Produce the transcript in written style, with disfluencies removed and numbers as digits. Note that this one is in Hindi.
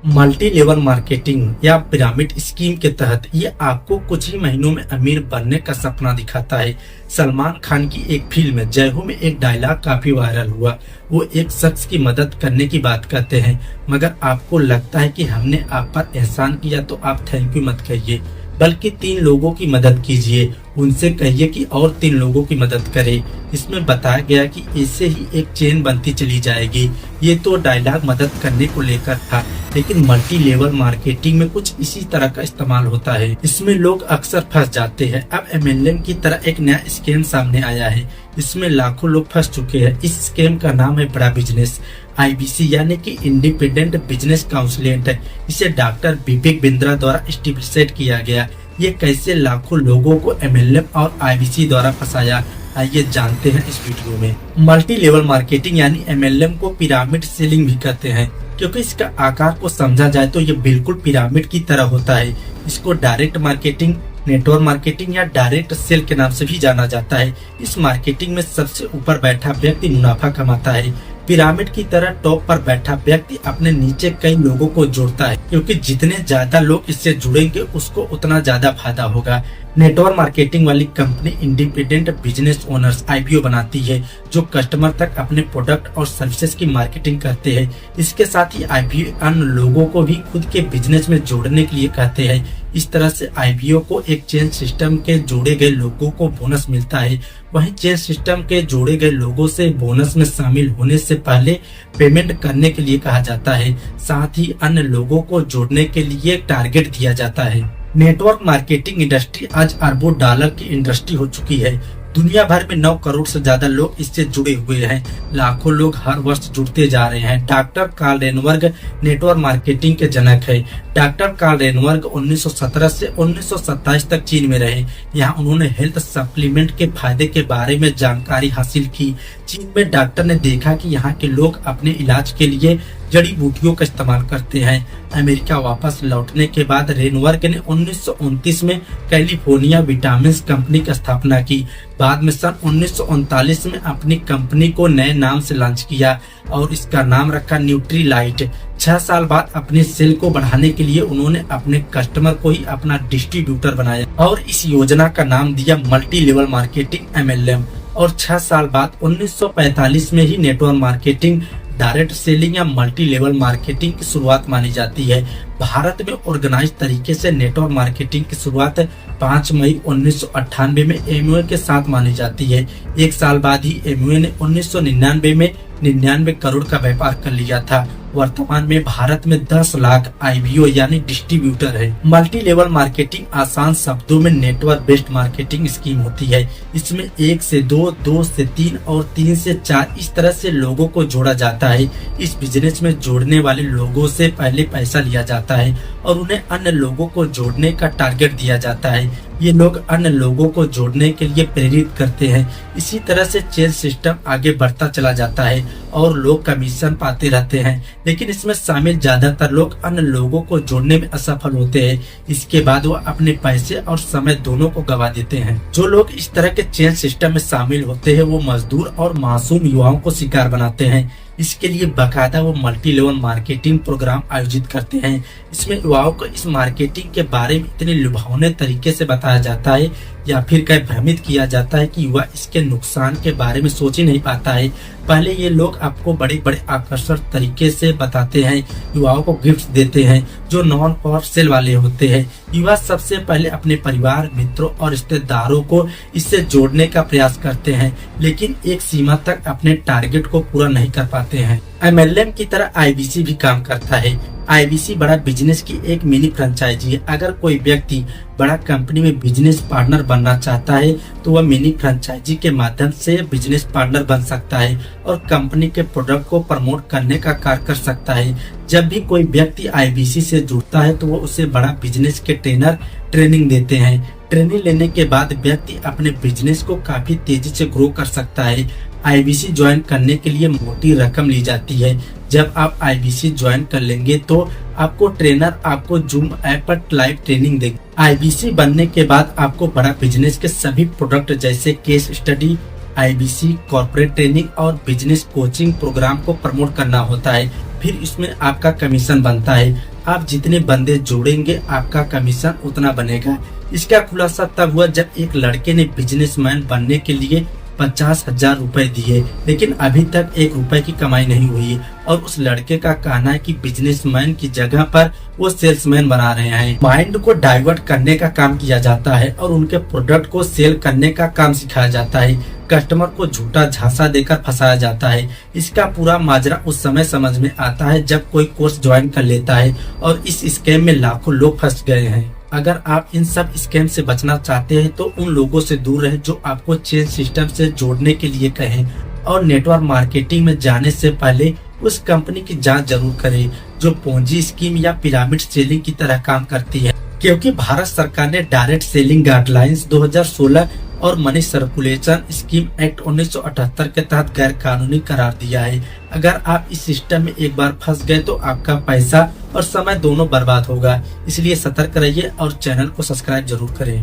मल्टी लेवल मार्केटिंग या पिरामिड स्कीम के तहत ये आपको कुछ ही महीनों में अमीर बनने का सपना दिखाता है। सलमान खान की एक फिल्म जय हो में एक डायलॉग काफी वायरल हुआ। वो एक शख्स की मदद करने की बात करते हैं, मगर आपको लगता है कि हमने आप पर एहसान किया तो आप थैंक यू मत कहिए, बल्कि 3 लोगों की मदद कीजिए। उनसे कहिए कि और 3 लोगों की मदद करें। इसमें बताया गया कि इससे ही एक चेन बनती चली जाएगी। ये तो डायलॉग मदद करने को लेकर था, लेकिन मल्टी लेवल मार्केटिंग में कुछ इसी तरह का इस्तेमाल होता है। इसमें लोग अक्सर फंस जाते हैं। अब एमएलएम की तरह एक नया स्कैम सामने आया है। इसमें लाखों लोग फंस चुके हैं। इस स्कैम का नाम है बड़ा बिजनेस। आईबीसी यानी कि इंडिपेंडेंट बिजनेस काउंसिलेंट है। इसे डॉक्टर विवेक बिंद्रा द्वारा एस्टेब्लिश किया गया। ये कैसे लाखों लोगों को एमएलएम और आईबीसी द्वारा फंसाया, आइए जानते हैं इस वीडियो में। मल्टी लेवल मार्केटिंग यानी एमएलएम को पिरामिड सेलिंग भी कहते हैं, क्योंकि इसका आकार को समझा जाए तो ये बिल्कुल पिरामिड की तरह होता है। इसको डायरेक्ट मार्केटिंग, नेटवर्क मार्केटिंग या डायरेक्ट सेल के नाम से भी जाना जाता है। इस मार्केटिंग में सबसे ऊपर बैठा व्यक्ति मुनाफा कमाता है। पिरामिड की तरह टॉप पर बैठा व्यक्ति अपने नीचे कई लोगों को जोड़ता है, क्योंकि जितने ज्यादा लोग इससे जुड़ेंगे उसको उतना ज्यादा फायदा होगा। नेटवर्क मार्केटिंग वाली company independent business owners IPO बनाती है, जो कस्टमर तक अपने प्रोडक्ट और सर्विसेज की मार्केटिंग करते हैं। इसके साथ ही आईपीओ अन्य लोगों को भी खुद के बिजनेस में जोड़ने के लिए कहते हैं। इस तरह से आईपीओ को एक चेन सिस्टम के जोड़े गए लोगों को बोनस मिलता है। वहीं चेन सिस्टम के जोड़े गए लोगों से बोनस में शामिल होने से पहले पेमेंट करने के लिए कहा जाता है। साथ ही अन्य लोगों को जोड़ने के लिए टारगेट दिया जाता है। नेटवर्क मार्केटिंग इंडस्ट्री आज अरबों डॉलर की इंडस्ट्री हो चुकी है। दुनिया भर में 9 करोड़ से ज्यादा लोग इससे जुड़े हुए हैं। लाखों लोग हर वर्ष जुड़ते जा रहे हैं। Doctor Carl Rehnborg network marketing के जनक है। डॉक्टर कार्ल रेनबर्ग 1917 से 1927 तक चीन में रहे। यहाँ उन्होंने हेल्थ सप्लीमेंट के फायदे के बारे में जानकारी हासिल की। चीन में डॉक्टर ने देखा कि यहाँ के लोग अपने इलाज के लिए जड़ी बूटियों का इस्तेमाल करते हैं। अमेरिका वापस लौटने के बाद रेनबर्ग ने 1929 में कैलिफोर्निया विटामिन्स कंपनी की स्थापना की। बाद में सन 1939 में अपनी कंपनी को नए नाम से लॉन्च किया और इसका नाम रखा न्यूट्रीलाइट। 6 साल बाद अपने सेल को बढ़ाने के लिए उन्होंने अपने कस्टमर को ही अपना डिस्ट्रीब्यूटर बनाया और इस योजना का नाम दिया मल्टी लेवल मार्केटिंग एमएलएम। और 6 साल बाद 1945 में ही नेटवर्क मार्केटिंग, डायरेक्ट सेलिंग या मल्टी लेवल मार्केटिंग की शुरुआत मानी जाती है। भारत में ऑर्गेनाइज तरीके से नेटवर्क मार्केटिंग की शुरुआत 5 मई 1998 में एमवे के साथ मानी जाती है। 1 साल बाद ही एमवे ने 1999 में 99 करोड़ का व्यापार कर लिया था। वर्तमान में भारत में 10 लाख आईबीओ यानी डिस्ट्रीब्यूटर है। मल्टी लेवल मार्केटिंग आसान शब्दों में नेटवर्क बेस्ड मार्केटिंग स्कीम होती है। इसमें 1 से 2, 2 से 3 और 3 से 4 इस तरह से लोगों को जोड़ा जाता है। इस बिजनेस में जोड़ने वाले लोगों से पहले पैसा लिया जाता है और उन्हें अन्य लोगों को जोड़ने का टारगेट दिया जाता है। ये लोग अन्य लोगों को जोड़ने के लिए प्रेरित करते हैं। इसी तरह से चेन सिस्टम आगे बढ़ता चला जाता है और लोग कमीशन पाते रहते हैं, लेकिन इसमें शामिल ज्यादातर लोग अन्य लोगों को जोड़ने में असफल होते हैं। इसके बाद वो अपने पैसे और समय दोनों को गवा देते हैं। जो लोग इस तरह के चेन सिस्टम में शामिल होते हैं वो मजदूर और मासूम युवाओं को शिकार बनाते हैं। इसके लिए बाकायदा वो मल्टी लेवल मार्केटिंग प्रोग्राम आयोजित करते हैं। इसमें युवाओं को इस मार्केटिंग के बारे में इतने लुभावने तरीके से बताया जाता है या फिर कहीं भ्रमित किया जाता है कि युवा इसके नुकसान के बारे में सोच ही नहीं पाता है। पहले ये लोग आपको बड़े बड़े आकर्षक तरीके से बताते हैं, युवाओं को गिफ्ट देते हैं जो नॉन पावर सेल वाले होते हैं। युवा सबसे पहले अपने परिवार, मित्रों और रिश्तेदारों को इससे जोड़ने का प्रयास करते हैं, लेकिन एक सीमा तक अपने टारगेट को पूरा नहीं कर पाते हैं। एमएलएम की तरह आईबीसी भी काम करता है। आईबीसी बड़ा बिजनेस की एक मिनी फ्रेंचाइजी है। अगर कोई व्यक्ति बड़ा कंपनी में बिजनेस पार्टनर बनना चाहता है तो वह मिनी फ्रेंचाइजी के माध्यम से बिजनेस पार्टनर बन सकता है और कंपनी के प्रोडक्ट को प्रमोट करने का कार्य कर सकता है। जब भी कोई व्यक्ति आईबीसी से जुड़ता है तो वो उसे बड़ा बिजनेस के ट्रेनर ट्रेनिंग देते हैं। ट्रेनिंग लेने के बाद व्यक्ति अपने बिजनेस को काफी तेजी से ग्रो कर सकता है। आईबीसी ज्वाइन करने के लिए मोटी रकम ली जाती है। जब आप आईबीसी ज्वाइन कर लेंगे तो आपको ट्रेनर आपको जूम ऐप पर लाइव ट्रेनिंग देगा। आईबीसी बनने के बाद आपको बड़ा बिजनेस के सभी प्रोडक्ट जैसे case study, IBC corporate training और बिजनेस कोचिंग प्रोग्राम को प्रमोट करना होता है। फिर इसमें आपका कमीशन बनता है। आप जितने बंदे जोड़ेंगे आपका कमीशन उतना बनेगा। इसका खुलासा तब हुआ जब एक लड़के ने बिजनेसमैन बनने के लिए 50,000 रुपए दिए, लेकिन अभी तक 1 रुपए की कमाई नहीं हुई और उस लड़के का कहना है कि बिजनेसमैन की जगह पर वो सेल्समैन बना रहे हैं। माइंड को डाइवर्ट करने का काम किया जाता है और उनके प्रोडक्ट को सेल करने का काम सिखाया जाता है। कस्टमर को झूठा झांसा देकर फंसाया जाता है। इसका पूरा माजरा उस समय समझ में आता है जब कोई कोर्स ज्वाइन कर लेता है और इस स्कैम में लाखों लोग फंस गए हैं। अगर आप इन सब स्कैम से बचना चाहते हैं तो उन लोगों से दूर रहें जो आपको चेन सिस्टम से जोड़ने के लिए कहें, और नेटवर्क मार्केटिंग में जाने से पहले उस कंपनी की जांच जरूर करें जो पोंजी स्कीम या पिरामिड सेलिंग की तरह काम करती है, क्योंकि भारत सरकार ने डायरेक्ट सेलिंग गाइडलाइंस 2016 और मनी सर्कुलेशन स्कीम एक्ट 1978 के तहत गैर कानूनी करार दिया है। अगर आप इस सिस्टम में एक बार फंस गए तो आपका पैसा और समय दोनों बर्बाद होगा। इसलिए सतर्क रहिए और चैनल को सब्सक्राइब जरूर करें।